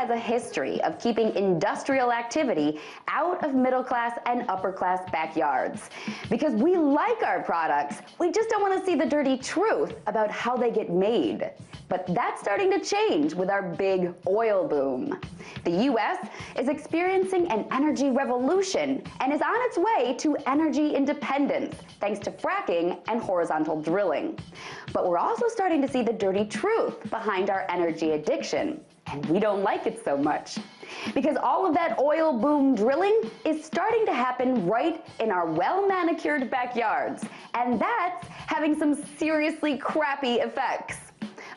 has a history of keeping industrial activity out of middle-class and upper-class backyards. Because we like our products, we just don't want to see the dirty truth about how they get made. But that's starting to change with our big oil boom. The U.S. is experiencing an energy revolution and is on its way to energy independence thanks to fracking and horizontal drilling. But we're also starting to see the dirty truth behind our energy addiction, and we don't like it so much. Because all of that oil boom drilling is starting to happen right in our well-manicured backyards, and that's having some seriously crappy effects.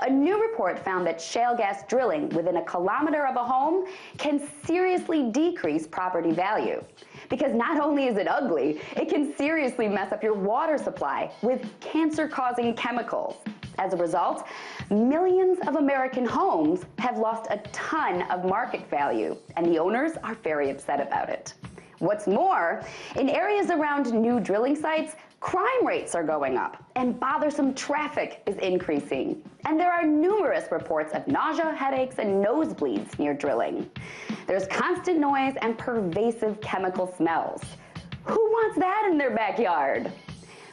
A new report found that shale gas drilling within a kilometer of a home can seriously decrease property value. Because not only is it ugly, it can seriously mess up your water supply with cancer-causing chemicals. As a result, millions of American homes have lost a ton of market value, and the owners are very upset about it. What's more, in areas around new drilling sites, crime rates are going up and bothersome traffic is increasing. And there are numerous reports of nausea, headaches, and nosebleeds near drilling. There's constant noise and pervasive chemical smells. Who wants that in their backyard?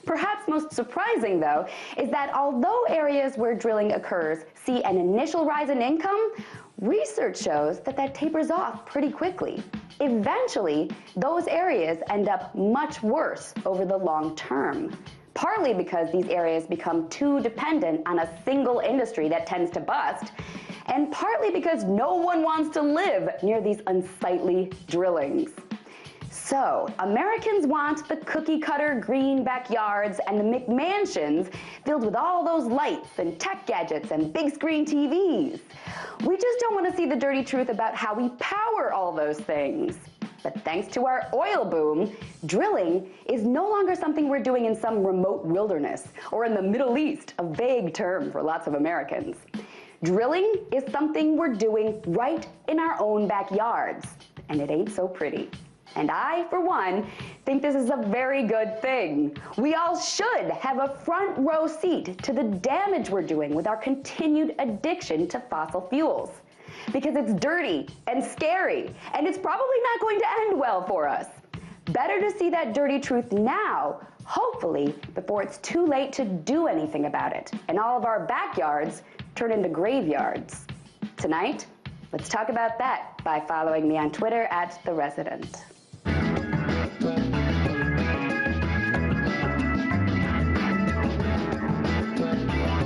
Perhaps most surprising, though, is that although areas where drilling occurs see an initial rise in income, research shows that that tapers off pretty quickly. Eventually, those areas end up much worse over the long term, partly because these areas become too dependent on a single industry that tends to bust, and partly because no one wants to live near these unsightly drillings. So, Americans want the cookie-cutter green backyards and the McMansions filled with all those lights and tech gadgets and big-screen TVs. We just don't want to see the dirty truth about how we power all those things. But thanks to our oil boom, drilling is no longer something we're doing in some remote wilderness or in the Middle East, a vague term for lots of Americans. Drilling is something we're doing right in our own backyards, and it ain't so pretty. And I, for one, think this is a very good thing. We all should have a front row seat to the damage we're doing with our continued addiction to fossil fuels. Because it's dirty and scary, and it's probably not going to end well for us. Better to see that dirty truth now, hopefully, before it's too late to do anything about it, and all of our backyards turn into graveyards. Tonight, let's talk about that by following me on Twitter @TheResident.